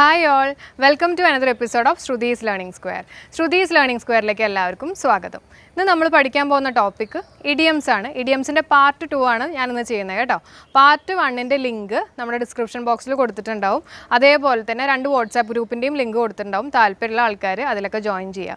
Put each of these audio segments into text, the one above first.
Hi all, welcome to another episode of Shrudi's Learning Square. Shrudi's Learning Square like എല്ലാവർക്കും സ്വാഗതം. ഇന്ന് നമ്മൾ പഠിക്കാൻ പോകുന്ന ടോപ്പിക് idioms ആണ്. Idiomsന്റെ പാർട്ട് 2 ആണ് ഞാൻ ഇന്ന് ചെയ്യുന്നത് കേട്ടോ. പാർട്ട് 1ന്റെ ലിങ്ക് നമ്മുടെ ഡിസ്ക്രിപ്ഷൻ ബോക്സിൽ കൊടുത്തിട്ടുണ്ടാവും. അതേപോലെ തന്നെ രണ്ട് വാട്സ്ആപ്പ് ഗ്രൂപ്പിന്റെയും ലിങ്ക് കൊടുത്തിട്ടുണ്ടാവും. താല്പര്യമുള്ള ആൾക്കാർ അതിലൊക്കെ ജോയിൻ ചെയ്യുക.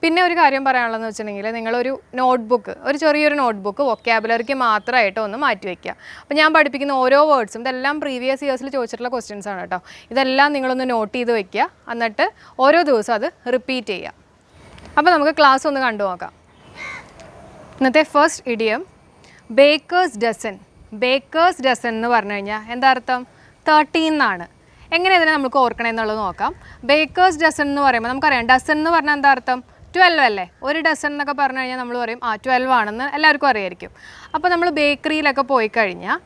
പിന്നെ ഒരു കാര്യം പറയാനുള്ളതെന്ന് വെച്ചിട്ടുണ്ടെങ്കിൽ നിങ്ങളൊരു നോട്ട്ബുക്ക് ഒരു ചെറിയൊരു നോട്ട്ബുക്ക് വൊക്കാബുലറിക്ക് മാത്രമായിട്ട് ഒന്ന് മാറ്റി വയ്ക്കുക. അപ്പോൾ ഞാൻ പഠിപ്പിക്കുന്ന ഓരോ വേർഡ്സും ഇതെല്ലാം പ്രീവിയസ് ഇയേഴ്സിൽ ചോദിച്ചിട്ടുള്ള ക്വസ്റ്റ്യൻസ് ആണ് കേട്ടോ. ഇതെല്ലാം നിങ്ങളൊന്ന് നോട്ട് ചെയ്ത് വയ്ക്കുക. എന്നിട്ട് ഓരോ ദിവസവും അത് റിപ്പീറ്റ് ചെയ്യുക. അപ്പോൾ നമുക്ക് ക്ലാസ് ഒന്ന് കണ്ടു നോക്കാം. ഇന്നത്തെ first idiom baker's dozen. Baker's dozen എന്ന് പറഞ്ഞു കഴിഞ്ഞാൽ എന്താ അർത്ഥം? 13 എന്നാണ്. എങ്ങനെ ഇതിനെ നമുക്ക് ഓർക്കണം എന്നുള്ളത് നോക്കാം. ബേക്കേഴ്സ് ഡസൻ എന്ന് പറയുമ്പോൾ നമുക്കറിയാം ഡസൻ എന്ന് പറഞ്ഞാൽ എന്താ അർത്ഥം? 12 അല്ലേ? ഒരു ഡസൻ എന്നൊക്കെ പറഞ്ഞു കഴിഞ്ഞാൽ നമ്മൾ പറയും 12 ആണെന്ന് എല്ലാവർക്കും അറിയായിരിക്കും. അപ്പോൾ നമ്മൾ ബേക്കറിയിലൊക്കെ പോയി കഴിഞ്ഞാൽ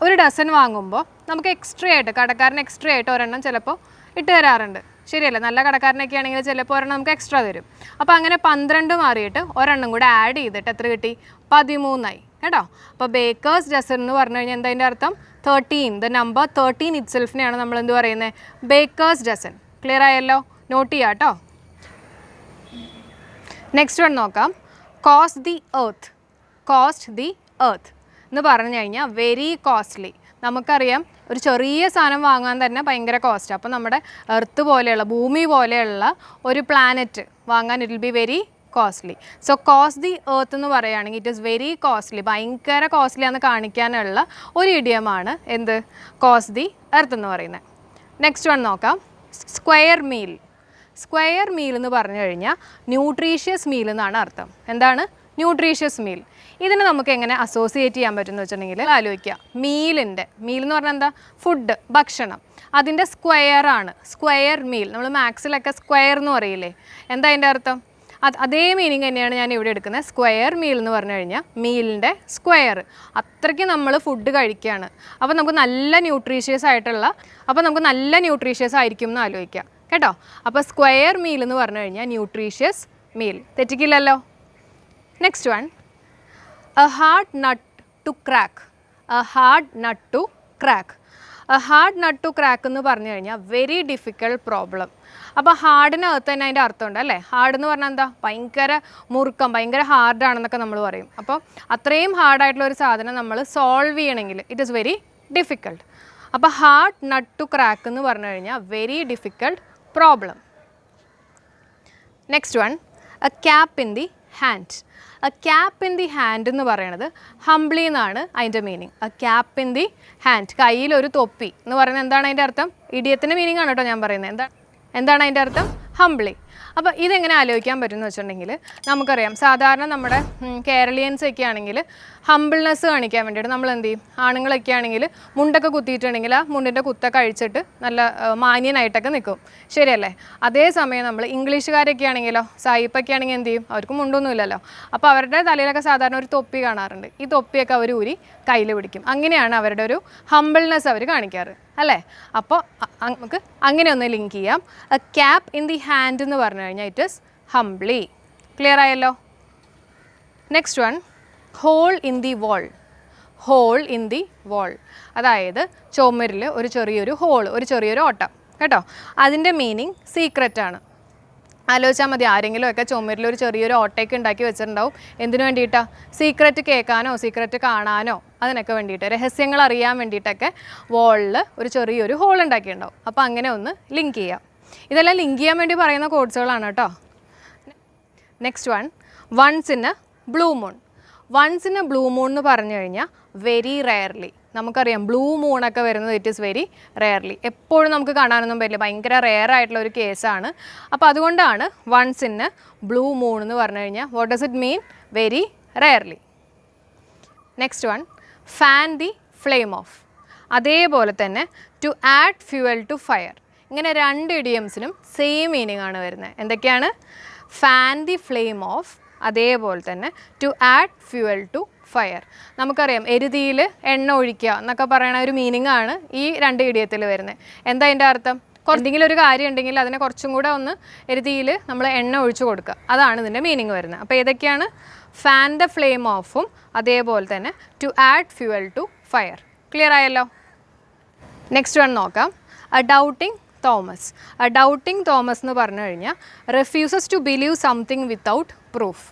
ഒരു ഡസൻ വാങ്ങുമ്പോൾ നമുക്ക് എക്സ്ട്രാ ആയിട്ട് കടക്കാരൻ എക്സ്ട്രാ ആയിട്ട് ഒരെണ്ണം ചിലപ്പോൾ ഇട്ട് തരാറുണ്ട്. ശരിയല്ലേ? നല്ല കടക്കാരനൊക്കെ ആണെങ്കിൽ ചിലപ്പോൾ ഒരെണ്ണം നമുക്ക് എക്സ്ട്രാ തരും. അപ്പോൾ അങ്ങനെ 12 മാറിയിട്ട് ഒരെണ്ണം കൂടെ ആഡ് ചെയ്തിട്ട് എത്ര കിട്ടി? 13 കേട്ടോ. അപ്പോൾ ബേക്കേഴ്സ് ഡസൻ എന്ന് പറഞ്ഞു കഴിഞ്ഞാൽ എന്താ അതിൻ്റെ അർത്ഥം? 13. ദ നമ്പർ 13 ഇറ്റ്സെൽഫിനെയാണ് നമ്മൾ എന്ത് പറയുന്നത്? Baker's dozen. ക്ലിയർ ആയല്ലോ? നോട്ട് ചെയ്യാം കേട്ടോ. നെക്സ്റ്റ് വൺ നോക്കാം. Cost the earth. Cost the earth എന്ന് പറഞ്ഞു കഴിഞ്ഞാൽ വെരി കോസ്റ്റ്ലി. നമുക്കറിയാം ഒരു ചെറിയ സാധനം വാങ്ങാൻ തന്നെ ഭയങ്കര കോസ്റ്റ്. അപ്പോൾ നമ്മുടെ എർത്ത് പോലെയുള്ള ഭൂമി പോലെയുള്ള ഒരു പ്ലാനറ്റ് വാങ്ങാൻ it will be very costly. So cost the earth എന്ന് പറയുകയാണെങ്കിൽ ഇറ്റ് ഈസ് വെരി കോസ്റ്റ്ലി. ഭയങ്കര കോസ്റ്റ്ലി ആണെന്ന് കാണിക്കാനുള്ള ഒരു ഇഡിയമാണ് എന്ത്? കോസ്റ്റ് ദി എർത്ത് എന്ന് പറയുന്നത്. നെക്സ്റ്റ് വൺ നോക്കാം. Square meal. സ്ക്വയർ മീൽ എന്ന് പറഞ്ഞു കഴിഞ്ഞാൽ ന്യൂട്രീഷ്യസ് മീൽ എന്നാണ് അർത്ഥം. എന്താണ്? Nutritious meal. ഇതിനെ നമുക്ക് എങ്ങനെ അസോസിയേറ്റ് ചെയ്യാൻ പറ്റുമെന്ന് വെച്ചിട്ടുണ്ടെങ്കിൽ ആലോചിക്കുക. മീൽ എന്ന് പറഞ്ഞാൽ എന്താ? ഫുഡ്, ഭക്ഷണം. അതിൻ്റെ സ്ക്വയർ ആണ് സ്ക്വയർ മീൽ. നമ്മൾ മാത്സിലൊക്കെ സ്ക്വയർ എന്ന് പറയില്ലേ? എന്താ അതിൻ്റെ അർത്ഥം? അതേ മീനിങ് തന്നെയാണ് ഞാൻ ഇവിടെ എടുക്കുന്നത്. സ്ക്വയർ മീൽ എന്ന് പറഞ്ഞു കഴിഞ്ഞാൽ മീലിൻ്റെ സ്ക്വയർ. അത്രയ്ക്ക് നമ്മൾ ഫുഡ് കഴിക്കുകയാണ്. അപ്പോൾ നമുക്ക് നല്ല ന്യൂട്രീഷ്യസ് ആയിരിക്കും എന്ന് ആലോചിക്കുക കേട്ടോ. അപ്പോൾ സ്ക്വയർ മീൽ എന്ന് പറഞ്ഞു കഴിഞ്ഞാൽ ന്യൂട്രീഷ്യസ് മീൽ. തെറ്റിക്കില്ലല്ലോ. Next one. A hard nut to crack. A hard nut to crack. A hard nut to crack എന്ന് പറഞ്ഞു കഴിഞ്ഞാൽ വെരി ഡിഫിക്കൽട്ട് പ്രോബ്ലം. അപ്പോൾ ഹാർഡിനകത്ത് തന്നെ അതിൻ്റെ അർത്ഥമുണ്ട് അല്ലേ? ഹാർഡ് എന്ന് പറഞ്ഞാൽ എന്താ? ഭയങ്കര മുറുക്കം, ഭയങ്കര ഹാർഡാണെന്നൊക്കെ നമ്മൾ പറയും. അപ്പോൾ അത്രയും ഹാർഡായിട്ടുള്ള ഒരു സാധനം നമ്മൾ സോൾവ് ചെയ്യണമെങ്കിൽ ഇറ്റ് ഈസ് വെരി ഡിഫിക്കൽട്ട്. അപ്പോൾ ഹാർഡ് നട്ട് ടു ക്രാക്ക് എന്ന് പറഞ്ഞു കഴിഞ്ഞാൽ very difficult problem. Next one. A cap in the hand. A cap in the hand എന്ന് പറയുന്നത് ഹംബ്ലി എന്നാണ് അതിൻ്റെ meaning. A cap in the hand, കയ്യിലൊരു തൊപ്പി എന്ന് പറയുന്നത് എന്താണ് അതിൻ്റെ അർത്ഥം? ഇഡിയത്തിൻ്റെ മീനിങ് ആണ് കേട്ടോ ഞാൻ പറയുന്നത്. എന്താണ് അതിൻ്റെ അർത്ഥം? ഹംബ്ലി. അപ്പോൾ ഇതെങ്ങനെ ആലോചിക്കാൻ പറ്റുമെന്ന് വെച്ചിട്ടുണ്ടെങ്കിൽ നമുക്കറിയാം സാധാരണ നമ്മുടെ കേരളീയൻസ് ഒക്കെ ആണെങ്കിൽ ഹംബിൾനെസ് കാണിക്കാൻ വേണ്ടിയിട്ട് നമ്മൾ എന്ത് ചെയ്യും? ആണുങ്ങളൊക്കെ ആണെങ്കിൽ മുണ്ടൊക്കെ കുത്തിയിട്ടുണ്ടെങ്കിൽ ആ മുണ്ടിൻ്റെ കുത്തൊക്കെ അഴിച്ചിട്ട് നല്ല മാന്യനായിട്ടൊക്കെ നിൽക്കും. ശരിയല്ലേ? അതേസമയം നമ്മൾ ഇംഗ്ലീഷുകാരൊക്കെ ആണെങ്കിലോ സായിപ്പൊക്കെ ആണെങ്കിൽ എന്ത് ചെയ്യും? അവർക്ക് മുണ്ടൊന്നുമില്ലല്ലോ. അപ്പോൾ അവരുടെ തലയിലൊക്കെ സാധാരണ ഒരു തൊപ്പി കാണാറുണ്ട്. ഈ തൊപ്പിയൊക്കെ അവർ ഊരി കയ്യിൽ പിടിക്കും. അങ്ങനെയാണ് അവരുടെ ഒരു ഹംബിൾനെസ് അവർ കാണിക്കാറ് അല്ലേ? അപ്പോൾ നമുക്ക് അങ്ങനെ ഒന്ന് ലിങ്ക് ചെയ്യാം. A cap in the hand എന്ന് പറഞ്ഞു കഴിഞ്ഞാൽ ഇറ്റ് ഈസ് ഹംബ്ലി. ക്ലിയർ ആയല്ലോ? Next one. Hole in the wall. Hole in the wall അതായത് ചുമരിൽ ഒരു ചെറിയൊരു ഹോൾ, ഒരു ചെറിയൊരു ഓട്ടം കേട്ടോ. അതിൻ്റെ മീനിങ് സീക്രറ്റ് ആണ്. ആലോചിച്ചാൽ മതി. ആരെങ്കിലും ഒക്കെ ചുമരിൽ ഒരു ചെറിയൊരു ഓട്ടയൊക്കെ ഉണ്ടാക്കി വെച്ചിട്ടുണ്ടാവും. എന്തിനു വേണ്ടിയിട്ടാണ്? സീക്രറ്റ് കേൾക്കാനോ സീക്രറ്റ് കാണാനോ അതിനൊക്കെ വേണ്ടിയിട്ട്, രഹസ്യങ്ങൾ അറിയാൻ വേണ്ടിയിട്ടൊക്കെ വാളിൽ ഒരു ചെറിയൊരു ഹോൾ ഉണ്ടാക്കിയിട്ടുണ്ടാവും. അപ്പോൾ അങ്ങനെ ഒന്ന് ലിങ്ക് ചെയ്യാം. ഇതെല്ലാം ലിങ്ക് ചെയ്യാൻ വേണ്ടി പറയുന്ന കോഡ്സുകളാണ് കേട്ടോ. Next one. Once in a blue moon. Once in a blue moon എന്ന് പറഞ്ഞു കഴിഞ്ഞാൽ വെരി റെയർലി. നമുക്കറിയാം ബ്ലൂ മൂണൊക്കെ വരുന്നത് ഇറ്റ് ഈസ് വെരി റെയർലി. എപ്പോഴും നമുക്ക് കാണാനൊന്നും പറ്റില്ല. ഭയങ്കര റെയർ ആയിട്ടുള്ള ഒരു കേസാണ്. അപ്പോൾ അതുകൊണ്ടാണ് once in a blue moon എന്ന് പറഞ്ഞു കഴിഞ്ഞാൽ what does it mean? Very rarely. Next one. Fan the flame off. അതേപോലെ തന്നെ to add fuel to fire. ഇങ്ങനെ രണ്ട് ഇഡിയംസിനും സെയിം മീനിങ് ആണ് വരുന്നത്. എന്തൊക്കെയാണ്? ഫാൻ ദി ഫ്ലെയിം ഓഫ്, അതേപോലെ തന്നെ to add fuel to fire. നമുക്കറിയാം എരുതിയിൽ എണ്ണ ഒഴിക്കുക എന്നൊക്കെ പറയുന്ന ഒരു മീനിങ് ആണ് ഈ രണ്ട് ഇഡിയത്തിൽ വരുന്നത്. എന്താ അതിൻ്റെ അർത്ഥം? എന്തെങ്കിലും ഒരു കാര്യം ഉണ്ടെങ്കിൽ അതിനെ കുറച്ചും കൂടെ ഒന്ന് എരുതിയിൽ നമ്മൾ എണ്ണ ഒഴിച്ചു കൊടുക്കുക. അതാണ് ഇതിൻ്റെ മീനിങ് വരുന്നത്. അപ്പോൾ ഏതൊക്കെയാണ്? ഫാൻ ദ ഫ്ലെയിം ഓഫും അതേപോലെ തന്നെ to add fuel to fire. Clear ആയല്ലോ? നെക്സ്റ്റ് വൺ നോക്കാം. A doubting Thomas. Doubting Thomas എന്ന് പറഞ്ഞു കഴിഞ്ഞാൽ refuses to believe something without proof.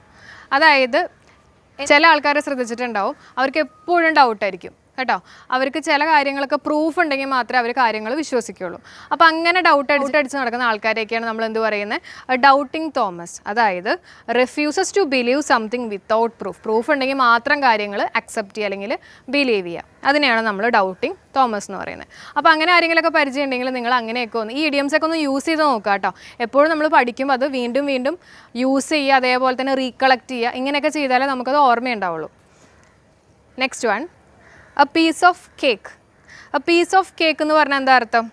അതായത് ചില ആൾക്കാരെ ശ്രദ്ധിച്ചിട്ടുണ്ടാവും, അവർക്ക് എപ്പോഴും ഡൗട്ടായിരിക്കും കേട്ടോ. അവർക്ക് ചില കാര്യങ്ങളൊക്കെ പ്രൂഫ് ഉണ്ടെങ്കിൽ മാത്രമേ അവർ കാര്യങ്ങൾ വിശ്വസിക്കുകയുള്ളൂ. അപ്പോൾ അങ്ങനെ ഡൗട്ട് അടിച്ച് നടക്കുന്ന ആൾക്കാരെയൊക്കെയാണ് നമ്മൾ എന്ത് പറയുന്നത്, ഡൗട്ടിങ് തോമസ്. അതായത് refuses to believe something without proof. Proof ഉണ്ടെങ്കിൽ മാത്രം കാര്യങ്ങൾ അക്സെപ്റ്റ് ചെയ്യുക അല്ലെങ്കിൽ ബിലീവ് ചെയ്യുക. അതിനെയാണ് നമ്മൾ ഡൗട്ടിങ് തോമസ് എന്ന് പറയുന്നത്. അപ്പോൾ അങ്ങനെ ആരെങ്കിലുമൊക്കെ പരിചയം ഉണ്ടെങ്കിൽ നിങ്ങൾ അങ്ങനെയൊക്കെ ഒന്ന് ഈ ഇഡിയംസൊക്കെ ഒന്ന് യൂസ് ചെയ്ത് നോക്കുക കേട്ടോ. എപ്പോഴും നമ്മൾ പഠിക്കുമ്പോൾ അത് വീണ്ടും വീണ്ടും യൂസ് ചെയ്യുക, അതേപോലെ തന്നെ റീകളക്ട് ചെയ്യുക. ഇങ്ങനെയൊക്കെ ചെയ്താലേ നമുക്കത് ഓർമ്മയുണ്ടാവുള്ളൂ. Next one, a piece of cake. A piece of cake എന്ന് പറഞ്ഞാൽ എന്താ അർത്ഥം?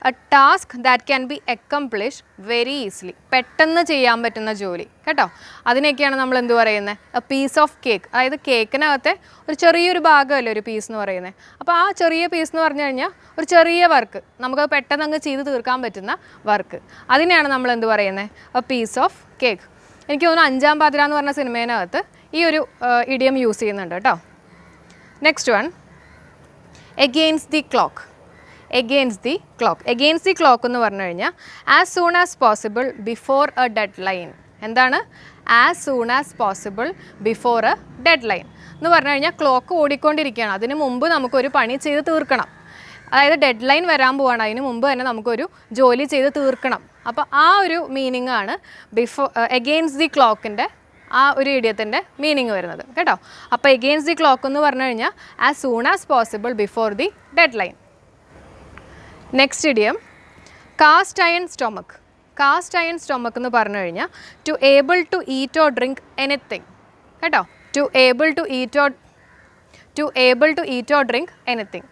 a task that can be accomplished very easily. പെട്ടെന്ന് ചെയ്യാൻ പറ്റുന്ന ജോലി കേട്ടോ. അതിനൊക്കെയാണ് നമ്മൾ എന്ത് പറയുന്നത്, a piece of cake. അതായത് കേക്കിനകത്തെ ഒരു ചെറിയൊരു ഭാഗമല്ലേ ഒരു പീസ് എന്ന് പറയുന്നത്. അപ്പോൾ ആ ചെറിയ പീസ് എന്ന് പറഞ്ഞു കഴിഞ്ഞാൽ ഒരു ചെറിയ വർക്ക്, നമുക്ക് പെട്ടെന്ന് അങ്ങ് ചെയ്ത് തീർക്കാൻ പറ്റുന്ന വർക്ക്. അതിനെയാണ് നമ്മൾ എന്ത് പറയുന്നത്, a piece of cake. എനിക്ക് തോന്നുന്നു അഞ്ചാം പാതിര എന്ന് പറഞ്ഞ സിനിമേനകത്ത് ഈ ഒരു ഇഡിയം യൂസ് ചെയ്യുന്നുണ്ട് കേട്ടോ. Next one, against the clock. against the clock. against the clock എന്ന് പറഞ്ഞു കഴിഞ്ഞാൽ as soon as possible before a deadline. എന്താണ് as soon as possible before a deadline എന്ന് പറഞ്ഞു കഴിഞ്ഞാൽ ക്ലോക്ക് ഓടിക്കൊണ്ടിരിക്കുകയാണ്, അതിന് മുമ്പ് നമുക്കൊരു പണി ചെയ്ത് തീർക്കണം. അതായത് ഡെഡ് ലൈൻ വരാൻ പോവാണ്, അതിന് മുമ്പ് തന്നെ നമുക്കൊരു ജോലി ചെയ്ത് തീർക്കണം. അപ്പോൾ ആ ഒരു മീനിങ് ആണ് against the clockൻ്റെ ആ ഒരു ഇഡിയത്തിൻ്റെ മീനിങ് വരുന്നത് കേട്ടോ. അപ്പോൾ against the clock എന്ന് പറഞ്ഞു കഴിഞ്ഞാൽ as soon as possible before the deadline. Next idiom, cast iron stomach. cast iron stomach എന്ന് പറഞ്ഞു കഴിഞ്ഞാൽ to able to eat or drink anything കേട്ടോ. to able to eat or drink anything.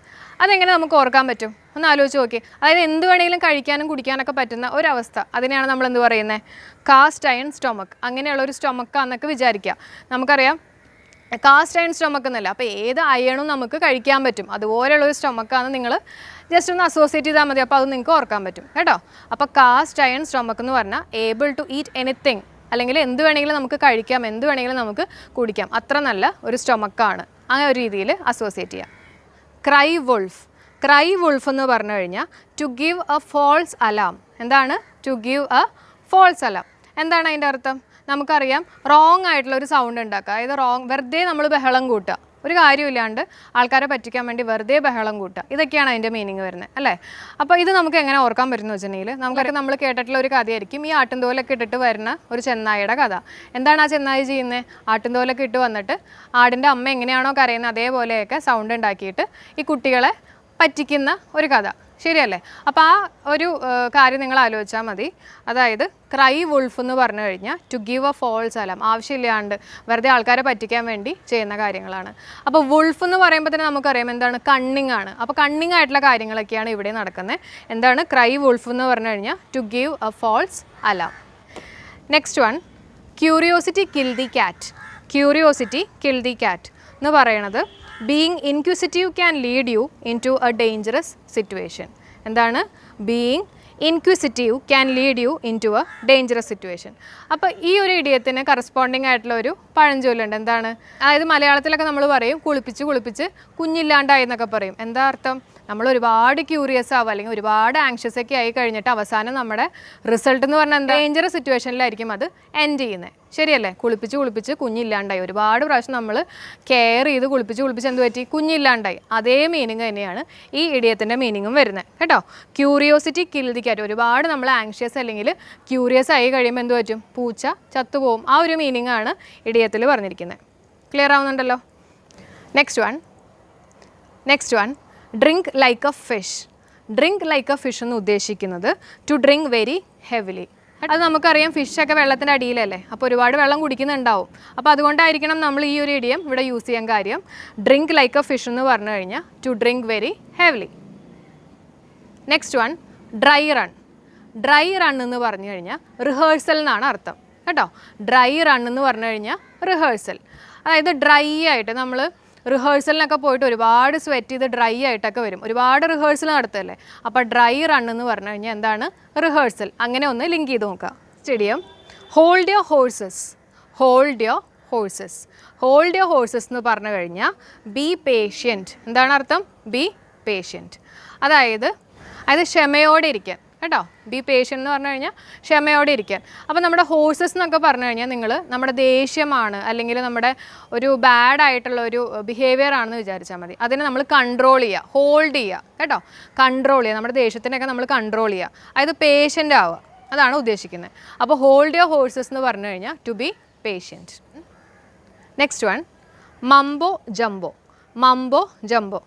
അതെങ്ങനെ നമുക്ക് ഓർക്കാൻ പറ്റും, ഒന്ന് ആലോചിച്ച് നോക്കി. അതായത് എന്ത് വേണമെങ്കിലും കഴിക്കാനും കുടിക്കാനൊക്കെ പറ്റുന്ന ഒരവസ്ഥ, അതിനെയാണ് നമ്മൾ എന്ത് പറയുന്നത്, കാസ്റ്റ് അയൺ സ്റ്റൊമക്ക്. അങ്ങനെയുള്ള ഒരു സ്റ്റൊമക്കാന്നൊക്കെ വിചാരിക്കുക. നമുക്കറിയാം കാസ്റ്റ് അയൺ സ്റ്റൊമക്ക് എന്നല്ല, അപ്പോൾ ഏത് അയണും നമുക്ക് കഴിക്കാൻ പറ്റും, അതുപോലെയുള്ളൊരു സ്റ്റൊമക്കാന്ന് നിങ്ങൾ ജസ്റ്റ് ഒന്ന് അസോസിയേറ്റ് ചെയ്താൽ മതി. അപ്പോൾ അത് നിങ്ങൾക്ക് ഓർക്കാൻ പറ്റും കേട്ടോ. അപ്പോൾ കാസ്റ്റ് അയൺ സ്റ്റൊമക്ക് എന്ന് പറഞ്ഞാൽ ഏബിൾ ടു ഈറ്റ് എനിത്തിങ്, അല്ലെങ്കിൽ എന്ത് വേണമെങ്കിലും നമുക്ക് കഴിക്കാം, എന്ത് വേണമെങ്കിലും നമുക്ക് കുടിക്കാം, അത്ര നല്ല ഒരു സ്റ്റൊമക്കാണ്. ആ ഒരു രീതിയിൽ അസോസിയേറ്റ് ചെയ്യാം. Cry wolf. ക്രൈ വുൾഫ് എന്ന് പറഞ്ഞു കഴിഞ്ഞാൽ to give a false alarm. എന്താണ് to give a false alarm? എന്താണ് അതിൻ്റെ അർത്ഥം? നമുക്കറിയാം റോങ് ആയിട്ടുള്ള ഒരു സൗണ്ട് ഉണ്ടാക്കുക, അതായത് വെറുതെ നമ്മൾ ബഹളം കൂട്ടുക, ഒരു കാര്യമില്ലാണ്ട് ആൾക്കാരെ പറ്റിക്കാൻ വേണ്ടി വെറുതെ ബഹളം കൂട്ടുക. ഇതൊക്കെയാണ് അതിൻ്റെ മീനിങ് വരുന്നത് അല്ലേ. അപ്പോൾ ഇത് നമുക്ക് എങ്ങനെ ഓർക്കാൻ പറ്റുമെന്ന് വെച്ചിട്ടുണ്ടെങ്കിൽ, നമുക്കൊക്കെ നമ്മൾ കേട്ടിട്ടുള്ള ഒരു കഥയായിരിക്കും ഈ ആട്ടിൻതോലൊക്കെ ഇട്ടിട്ട് വരുന്ന ഒരു ചെന്നായിയുടെ കഥ. എന്താണ് ആ ചെന്നായി ചെയ്യുന്നത്? ആട്ടിൻതോലൊക്കെ ഇട്ട് വന്നിട്ട് ആടിൻ്റെ അമ്മ എങ്ങനെയാണോ കരയുന്നത് അതേപോലെയൊക്കെ സൗണ്ട് ഉണ്ടാക്കിയിട്ട് ഈ കുട്ടികളെ പറ്റിക്കുന്ന ഒരു കഥ, ശരിയല്ലേ? അപ്പോൾ ആ ഒരു കാര്യം നിങ്ങൾ ആലോചിച്ചാൽ മതി. അതായത് ക്രൈ വുൾഫ് എന്ന് പറഞ്ഞു കഴിഞ്ഞാൽ to give a false alarm, ആവശ്യമില്ലാണ്ട് വെറുതെ ആൾക്കാരെ പറ്റിക്കാൻ വേണ്ടി ചെയ്യുന്ന കാര്യങ്ങളാണ്. അപ്പോൾ വുൾഫ് എന്ന് പറയുമ്പോൾ തന്നെ നമുക്കറിയാം എന്താണ്, കണ്ണിങ് ആണ്. അപ്പോൾ കണ്ണിങ് ആയിട്ടുള്ള കാര്യങ്ങളൊക്കെയാണ് ഇവിടെ നടക്കുന്നത്. എന്താണ് ക്രൈ വുൾഫ് എന്ന് പറഞ്ഞു കഴിഞ്ഞാൽ to give a false alarm. Next one, curiosity kill the cat. Curiosity kill the cat എന്ന് പറയണത് being inquisitive can lead you into a dangerous situation. എന്താണ് being inquisitive can lead you into a dangerous situation. അപ്പോൾ ഈ ഒരു ഇഡിയത്തിന് corresponding ആയിട്ടുള്ള ഒരു പഴഞ്ചൊല്ലുണ്ട്. എന്താണ്? അതായത് മലയാളത്തിലൊക്കെ നമ്മൾ പറയും കുളിപ്പിച്ച് കുഞ്ഞില്ലാണ്ടായി എന്നൊക്കെ പറയും. എന്താ അർത്ഥം? നമ്മൾ ഒരുപാട് ക്യൂരിയസ് ആവുക അല്ലെങ്കിൽ ഒരുപാട് ആങ്ഷ്യസ് ഒക്കെ ആയി കഴിഞ്ഞിട്ട് അവസാനം നമ്മുടെ റിസൾട്ട് എന്ന് പറഞ്ഞാൽ എന്താ, ഡേഞ്ചറസ് സിറ്റുവേഷനിലായിരിക്കും അത് എൻഡ് ചെയ്യുന്നത്, ശരിയല്ലേ? കുളിപ്പിച്ച് കുഞ്ഞില്ലാണ്ടായി, ഒരുപാട് പ്രാവശ്യം നമ്മൾ കെയർ ചെയ്ത് കുളിപ്പിച്ച് എന്ത് പറ്റി, കുഞ്ഞില്ലാണ്ടായി. അതേ മീനിങ് തന്നെയാണ് ഈ ഇഡിയത്തിൻ്റെ മീനിങ്ങും വരുന്നത് കേട്ടോ. ക്യൂരിയോസിറ്റി കിൽ ദി ക്യാറ്റ്, ഒരുപാട് നമ്മൾ ആങ്ഷ്യസ് അല്ലെങ്കിൽ ക്യൂരിയസ് ആയി കഴിയുമ്പോൾ എന്ത് പറ്റും, പൂച്ച ചത്തുപോകും. ആ ഒരു മീനിങ് ആണ് ഇഡിയത്തിൽ പറഞ്ഞിരിക്കുന്നത്. ക്ലിയർ ആവുന്നുണ്ടല്ലോ? Next one drink like a fish. Drink like a fish എന്ന് ഉദ്ദേശിക്കുന്നത് ടു ഡ്രിങ്ക് വെരി ഹെവിലി. അത് നമുക്കറിയാം ഫിഷൊക്കെ വെള്ളത്തിൻ്റെ അടിയിലല്ലേ, അപ്പോൾ ഒരുപാട് വെള്ളം കുടിക്കുന്നുണ്ടാവും. അപ്പോൾ അതുകൊണ്ടായിരിക്കണം നമ്മൾ ഈ ഒരു ഇഡിയം ഇവിടെ യൂസ് ചെയ്യാൻ കാര്യം. ഡ്രിങ്ക് ലൈക്ക് എ ഫിഷ് എന്ന് പറഞ്ഞു കഴിഞ്ഞാൽ to drink very heavily. Next one, dry run. Dry run എന്ന് പറഞ്ഞു കഴിഞ്ഞാൽ റിഹേഴ്സൽ എന്നാണ് അർത്ഥം കേട്ടോ. ഡ്രൈ റൺ എന്ന് പറഞ്ഞു കഴിഞ്ഞാൽ റിഹേഴ്സൽ, അതായത് ഡ്രൈ ആയിട്ട് നമ്മൾ റിഹേഴ്സലിനൊക്കെ പോയിട്ട് ഒരുപാട് സ്വെറ്റ് ചെയ്ത് ഡ്രൈ ആയിട്ടൊക്കെ വരും, ഒരുപാട് റിഹേഴ്സൽ നടത്തല്ലേ. അപ്പോൾ ഡ്രൈ റൺ എന്ന് പറഞ്ഞു കഴിഞ്ഞാൽ എന്താണ്, റിഹേഴ്സൽ. അങ്ങനെ ഒന്ന് ലിങ്ക് ചെയ്ത് നോക്കുക. Stadium, hold your horses. Hold your horses. Hold your horses എന്ന് പറഞ്ഞു കഴിഞ്ഞാൽ ബി പേഷ്യൻറ്റ്. എന്താണ് അർത്ഥം? Be patient. അതായത് ക്ഷമയോടെ ഇരിക്കാൻ കേട്ടോ. ബി പേഷ്യൻ്റ് എന്ന് പറഞ്ഞു കഴിഞ്ഞാൽ ക്ഷമയോടെ ഇരിക്കാൻ. അപ്പോൾ നമ്മുടെ ഹോഴ്സസ് എന്നൊക്കെ പറഞ്ഞു കഴിഞ്ഞാൽ നിങ്ങൾ നമ്മുടെ ദേഷ്യമാണ് അല്ലെങ്കിൽ നമ്മുടെ ഒരു ബാഡ് ആയിട്ടുള്ള ഒരു ബിഹേവിയർ ആണെന്ന് വിചാരിച്ചാൽ മതി. അതിനെ നമ്മൾ കൺട്രോൾ ചെയ്യുക, ഹോൾഡ് ചെയ്യുക കേട്ടോ. കൺട്രോൾ ചെയ്യുക, നമ്മുടെ ദേഷ്യത്തിനൊക്കെ നമ്മൾ കൺട്രോൾ ചെയ്യുക, അതായത് പേഷ്യൻ്റ് ആവുക, അതാണ് ഉദ്ദേശിക്കുന്നത്. അപ്പോൾ ഹോൾഡ് യുവർ ഹോഴ്സസ് എന്ന് പറഞ്ഞു കഴിഞ്ഞാൽ to be patient. Next one, mumbo jumbo. Mumbo jumbo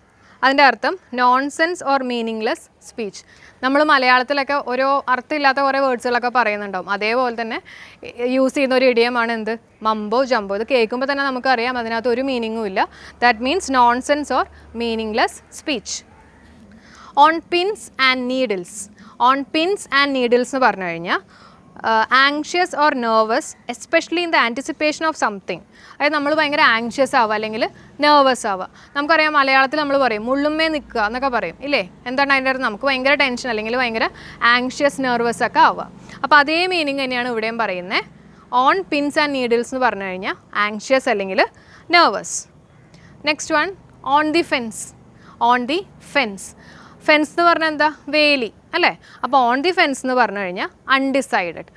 അതിൻ്റെ അർത്ഥം നോൺസെൻസ് ഓർ മീനിങ്ലെസ് സ്പീച്ച്. നമ്മൾ മലയാളത്തിലൊക്കെ ഓരോ അർത്ഥമില്ലാത്ത കുറേ വേർഡ്സുകളൊക്കെ പറയുന്നുണ്ടാവും. അതേപോലെ തന്നെ യൂസ് ചെയ്യുന്ന ഒരു ഇഡിയമാണ് എന്ത്, മംബോ ജംബോ. ഇത് കേൾക്കുമ്പോൾ തന്നെ നമുക്കറിയാം അതിനകത്ത് ഒരു മീനിങ്ങും ഇല്ല. That means nonsense or meaningless speech. On pins and needles. On pins and needles എന്ന് പറഞ്ഞു കഴിഞ്ഞാൽ anxious or nervous especially in the anticipation of something. അതായത് നമ്മൾ ഭയങ്കര ആങ്ഷ്യസ് ആവുക അല്ലെങ്കിൽ നെർവസ് ആവുക. നമുക്കറിയാം മലയാളത്തിൽ നമ്മൾ പറയും മുള്ളുമ്മേ നിൽക്കുക എന്നൊക്കെ പറയും ഇല്ലേ. എന്താണ് അതിൻ്റെ അർത്ഥം, നമുക്ക് ഭയങ്കര ടെൻഷൻ അല്ലെങ്കിൽ ഭയങ്കര ആങ്ഷ്യസ് നെർവസ് ഒക്കെ ആവുക. അപ്പോൾ അതേ മീനിങ് തന്നെയാണ് ഇവിടെയും പറയുന്നത്. ഓൺ പിൻസ് ആൻഡ് നീഡിൽസ് എന്ന് പറഞ്ഞു കഴിഞ്ഞാൽ ആങ്ഷ്യസ് അല്ലെങ്കിൽ nervous. Next one, on the fence. On the fence. Fence എന്ന് പറഞ്ഞാൽ എന്താ, വേലി അല്ലേ. അപ്പോൾ ഓൺ ദി ഫെൻസ് എന്ന് പറഞ്ഞു കഴിഞ്ഞാൽ അൺഡിസൈഡഡ്.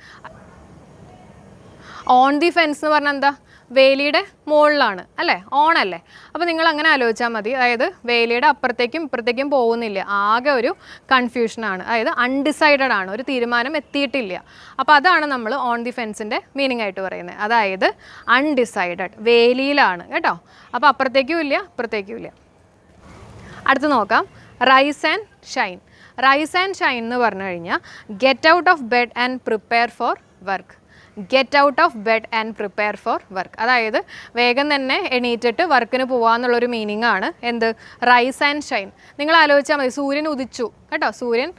ഓൺ ദി ഫെൻസ് എന്ന് പറഞ്ഞാൽ എന്താ, വേലിയുടെ മുകളിലാണ് അല്ലേ, ഓണല്ലേ. അപ്പോൾ നിങ്ങൾ അങ്ങനെ ആലോചിച്ചാൽ മതി. അതായത് വേലിയുടെ അപ്പുറത്തേക്കും ഇപ്പുറത്തേക്കും പോകുന്നില്ല, ആകെ ഒരു കൺഫ്യൂഷനാണ്. അതായത് അൺഡിസൈഡഡ് ആണ്, ഒരു തീരുമാനം എത്തിയിട്ടില്ല. അപ്പോൾ അതാണ് നമ്മൾ ഓൺ ദി ഫെൻസിൻ്റെ മീനിങ് ആയിട്ട് പറയുന്നത്. അതായത് അൺഡിസൈഡഡ്, വേലിയിലാണ് കേട്ടോ. അപ്പോൾ അപ്പുറത്തേക്കും ഇല്ല ഇപ്പുറത്തേക്കും ഇല്ല. അടുത്ത് നോക്കാം, rise and shine. Rise and shine എന്ന് പറഞ്ഞു കഴിഞ്ഞാൽ get out of bed and prepare for work. Get out of bed and prepare for work. അതായത് വേഗം തന്നെ എണീറ്റിട്ട് വർക്കിന് പോകാമെന്നുള്ളൊരു മീനിങ് ആണ് എന്ത്, റൈസ് ആൻഡ് ഷൈൻ. നിങ്ങൾ ആലോചിച്ചാൽ മതി, സൂര്യൻ ഉദിച്ചു കേട്ടോ. സൂര്യൻ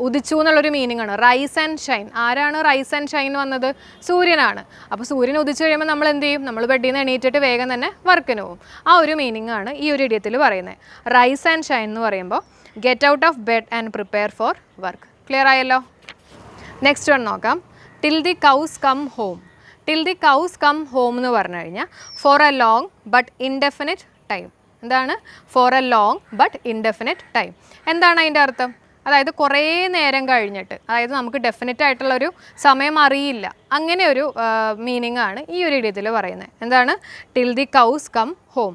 ഉദിച്ചു എന്നുള്ളൊരു മീനിങ് ആണ് റൈസ് ആൻഡ് ഷൈൻ. ആരാണ് റൈസ് ആൻഡ് ഷൈൻ വന്നത്, സൂര്യനാണ്. അപ്പോൾ സൂര്യൻ ഉദിച്ചു കഴിയുമ്പോൾ നമ്മൾ എന്ത് ചെയ്യും, നമ്മൾ ബെഡിൽ നിന്ന് എണീറ്റിട്ട് വേഗം തന്നെ വർക്കിന് പോകും. ആ ഒരു മീനിങ് ആണ് ഈ ഒരു ഇഡിയത്തിൽ പറയുന്നത്. റൈസ് ആൻഡ് ഷൈൻ എന്ന് പറയുമ്പോൾ get out of bed and prepare for work. Clear ആയല്ലോ. നെക്സ്റ്റ് വൺ നോക്കാം, till the cows come home. Till the cows come home എന്ന് പറഞ്ഞു കഴിഞ്ഞാൽ for a long but indefinite time. എന്താണ് for a long but indefinite time? എന്താണ് അതിൻ്റെ അർത്ഥം? അതായത് കുറേ നേരം കഴിഞ്ഞിട്ട്, അതായത് നമുക്ക് ഡെഫിനറ്റ് ആയിട്ടുള്ളൊരു സമയം അറിയില്ല, അങ്ങനെ ഒരു മീനിങ് ആണ് ഈ ഒരു ഇഡിയത്തിൽ പറയുന്നത്. എന്താണ് till the cows come home?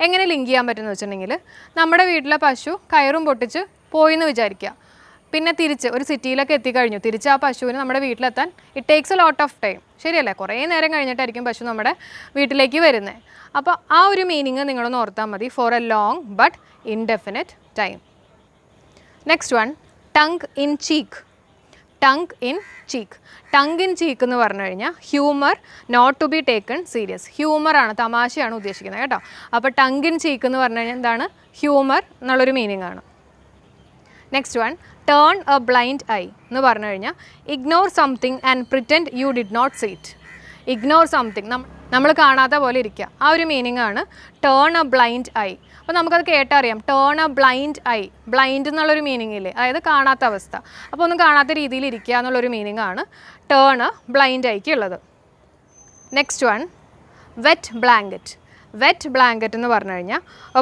എങ്ങനെ ലിങ്ക് ചെയ്യാൻ പറ്റുമെന്ന് വെച്ചിട്ടുണ്ടെങ്കിൽ, നമ്മുടെ വീട്ടിലെ പശു കയറും പൊട്ടിച്ച് പോയിന്ന് വിചാരിക്കുക. പിന്നെ തിരിച്ച് ഒരു സിറ്റിയിലൊക്കെ എത്തിക്കഴിഞ്ഞു, തിരിച്ച് ആ പശുവിന് നമ്മുടെ വീട്ടിലെത്താൻ it takes a lot of time. ശരിയല്ലേ? കുറേ നേരം കഴിഞ്ഞിട്ടായിരിക്കും പശു നമ്മുടെ വീട്ടിലേക്ക് വരുന്നത്. അപ്പോൾ ആ ഒരു മീനിങ് നിങ്ങളൊന്ന് ഓർത്താൽ മതി, for a long but indefinite time. Next one, tongue in cheek. Tongue in cheek. Tongue in cheek എന്ന് പറഞ്ഞു കഴിഞ്ഞാൽ humour not to be taken serious. ഹ്യൂമറാണ്, തമാശയാണ് ഉദ്ദേശിക്കുന്നത് കേട്ടോ. അപ്പോൾ ടങ് ഇൻ ചീക്ക് എന്ന് പറഞ്ഞു കഴിഞ്ഞാൽ എന്താണ്, ഹ്യൂമർ എന്നുള്ളൊരു മീനിങ് ആണ്. Next one, turn a blind eye എന്ന് പറഞ്ഞു കഴിഞ്ഞാൽ ignore something and pretend you did not see it. Ignore something, നമ്മൾ കാണാത്ത പോലെ ഇരിക്കുക, ആ ഒരു മീനിങ് ആണ് ടേൺ എ ബ്ലൈൻഡ് ഐ. അപ്പോൾ നമുക്കത് കേട്ടറിയാം, turn a blind eye. Blind എന്നുള്ളൊരു മീനിങ് ഇല്ലേ, അതായത് കാണാത്ത അവസ്ഥ. അപ്പോൾ ഒന്നും കാണാത്ത രീതിയിൽ ഇരിക്കുക എന്നുള്ളൊരു മീനിങ് ആണ് ടേൺ എ ബ്ലൈൻഡ് ഐക്ക് ഉള്ളത്. Next one, wet blanket. Wet blanket എന്ന് പറഞ്ഞു കഴിഞ്ഞാൽ a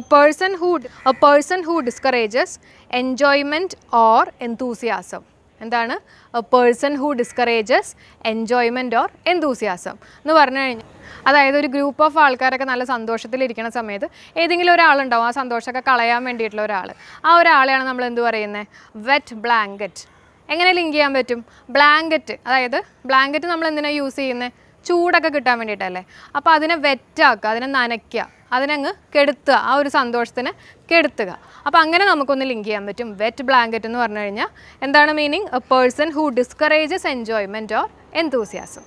person who discourages enjoyment or enthusiasm. എന്താണ് a person who discourages enjoyment or enthusiasm എന്ന് പറഞ്ഞു കഴിഞ്ഞാൽ, അതായത് ഒരു ഗ്രൂപ്പ് ഓഫ് ആൾക്കാരൊക്കെ നല്ല സന്തോഷത്തിലിരിക്കുന്ന സമയത്ത് ഏതെങ്കിലും ഒരാളുണ്ടാവും ആ സന്തോഷമൊക്കെ കളയാൻ വേണ്ടിയിട്ടുള്ള ഒരാൾ. ആ ഒരാളെയാണ് നമ്മൾ എന്ത് പറയുന്നത്, വെറ്റ് ബ്ലാങ്കറ്റ്. എങ്ങനെ ലിങ്ക് ചെയ്യാൻ പറ്റും? ബ്ലാങ്കറ്റ്, അതായത് ബ്ലാങ്കറ്റ് നമ്മൾ എന്തിനാണ് യൂസ് ചെയ്യുന്നത്, ചൂടൊക്കെ കിട്ടാൻ വേണ്ടിയിട്ടല്ലേ. അപ്പോൾ അതിനെ വെറ്റാക്കുക, അതിനെ നനയ്ക്കുക, അതിനങ്ങ് കെടുത്തുക, ആ ഒരു സന്തോഷത്തിന് കെടുത്തുക. അപ്പോൾ അങ്ങനെ നമുക്കൊന്ന് ലിങ്ക് ചെയ്യാൻ പറ്റും. വെറ്റ് ബ്ലാങ്കറ്റ് എന്ന് പറഞ്ഞു കഴിഞ്ഞാൽ എന്താണ് meaning, a person who discourages enjoyment or enthusiasm.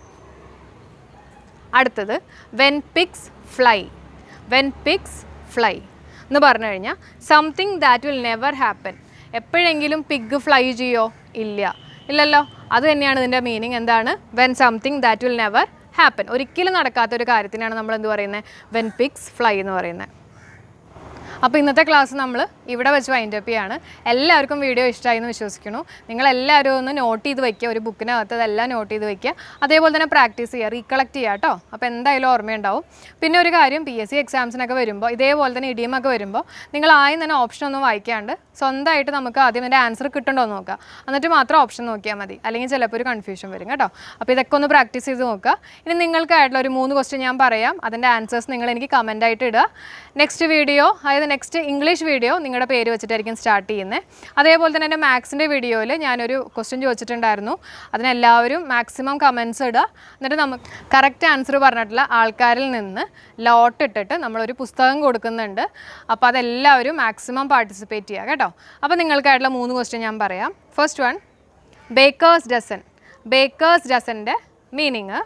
അടുത്തത്, when pigs fly. When pigs fly എന്ന് പറഞ്ഞു കഴിഞ്ഞാൽ something that will never happen. എപ്പോഴെങ്കിലും പിഗ് ഫ്ലൈ ചെയ്യോ? ഇല്ലല്ലോ. അത് തന്നെയാണ് ഇതിൻ്റെ മീനിങ്. എന്താണ്, when something that will never happen. ഒരിക്കലും നടക്കാത്തൊരു കാര്യത്തിനാണ് നമ്മൾ എന്ത് പറയുന്നത്, വെൻ പിഗ്സ് ഫ്ലൈ എന്ന് പറയുന്നത്. അപ്പോൾ ഇന്നത്തെ ക്ലാസ് നമ്മൾ ഇവിടെ വെച്ച് വൈൻഡ് അപ്പ് ചെയ്യാണ്. എല്ലാവർക്കും വീഡിയോ ഇഷ്ടമായി എന്ന് വിശ്വസിക്കുന്നു. നിങ്ങളെല്ലാവരും ഒന്ന് നോട്ട് ചെയ്ത് വയ്ക്കുക, ഒരു ബുക്കിനകത്ത് അതെല്ലാം നോട്ട് ചെയ്ത് വയ്ക്കുക. അതേപോലെ തന്നെ പ്രാക്ടീസ് ചെയ്യുക, റീകളക്ട് ചെയ്യുക കേട്ടോ. അപ്പോൾ എന്തായാലും ഓർമ്മയുണ്ടാവും. പിന്നെ ഒരു കാര്യം, PSC എക്സാംസിനൊക്കെ വരുമ്പോൾ ഇതേപോലെ തന്നെ ഇഡിയമൊക്കെ വരുമ്പോൾ നിങ്ങൾ ആദ്യം തന്നെ ഓപ്ഷൻ ഒന്നും വായിക്കാണ്ട് സ്വന്തമായിട്ട് നമുക്ക് ആദ്യം അതിൻ്റെ ആൻസർ കിട്ടുന്നുണ്ടോ എന്ന് നോക്കുക. എന്നിട്ട് മാത്രം ഓപ്ഷൻ നോക്കിയാൽ മതി, അല്ലെങ്കിൽ ചിലപ്പോൾ ഒരു കൺഫ്യൂഷൻ വരും കേട്ടോ. അപ്പോൾ ഇതൊക്കെ ഒന്ന് പ്രാക്ടീസ് ചെയ്ത് നോക്കുക. ഇനി നിങ്ങൾക്കായിട്ടുള്ള ഒരു 3 ക്വസ്റ്റ്യൻ ഞാൻ പറയാം, അതിൻ്റെ ആൻസേഴ്സ് നിങ്ങൾ എനിക്ക് കമൻ്റ് ആയിട്ട് ഇടുക. നെക്സ്റ്റ് വീഡിയോ, അതായത് നെക്സ്റ്റ് ഇംഗ്ലീഷ് വീഡിയോ നിങ്ങളുടെ പേര് വെച്ചിട്ടായിരിക്കും സ്റ്റാർട്ട് ചെയ്യുന്നത്. അതേപോലെ തന്നെ എൻ്റെ മാത്സിൻ്റെ വീഡിയോയിൽ ഞാനൊരു ക്വസ്റ്റ്യൻ ചോദിച്ചിട്ടുണ്ടായിരുന്നു. അതിനെല്ലാവരും മാക്സിമം കമൻസ് ഇടുക. എന്നിട്ട് നമുക്ക് കറക്റ്റ് ആൻസർ പറഞ്ഞിട്ടുള്ള ആൾക്കാരിൽ നിന്ന് ലോട്ട് ഇട്ടിട്ട് നമ്മളൊരു പുസ്തകം കൊടുക്കുന്നുണ്ട്. അപ്പോൾ അതെല്ലാവരും മാക്സിമം പാർട്ടിസിപ്പേറ്റ് ചെയ്യുക കേട്ടോ. അപ്പോൾ നിങ്ങൾക്കായിട്ടുള്ള 3 ക്വസ്റ്റ്യൻ ഞാൻ പറയാം. First one, baker's dozen. Baker's ഡസൻ്റെ meaning.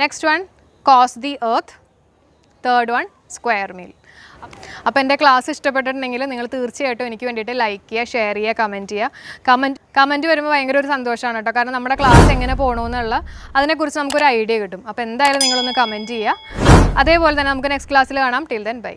Next one, cost the earth. Third one, square meal. അപ്പോൾ എൻ്റെ ക്ലാസ് ഇഷ്ടപ്പെട്ടിട്ടുണ്ടെങ്കിൽ നിങ്ങൾ തീർച്ചയായിട്ടും എനിക്ക് വേണ്ടിയിട്ട് ലൈക്ക് ചെയ്യുക, ഷെയർ ചെയ്യുക, കമൻറ്റ് ചെയ്യുക. കമൻറ്റ് വരുമ്പോൾ ഭയങ്കര ഒരു സന്തോഷമാണ് കേട്ടോ. കാരണം നമ്മുടെ ക്ലാസ് എങ്ങനെ പോകണമെന്നുള്ള അതിനെക്കുറിച്ച് നമുക്കൊരു ഐഡിയ കിട്ടും. അപ്പോൾ എന്തായാലും നിങ്ങളൊന്ന് കമൻറ്റ് ചെയ്യുക. അതേപോലെ തന്നെ നമുക്ക് നെക്സ്റ്റ് ക്ലാസ്സിൽ കാണാം. Till then bye.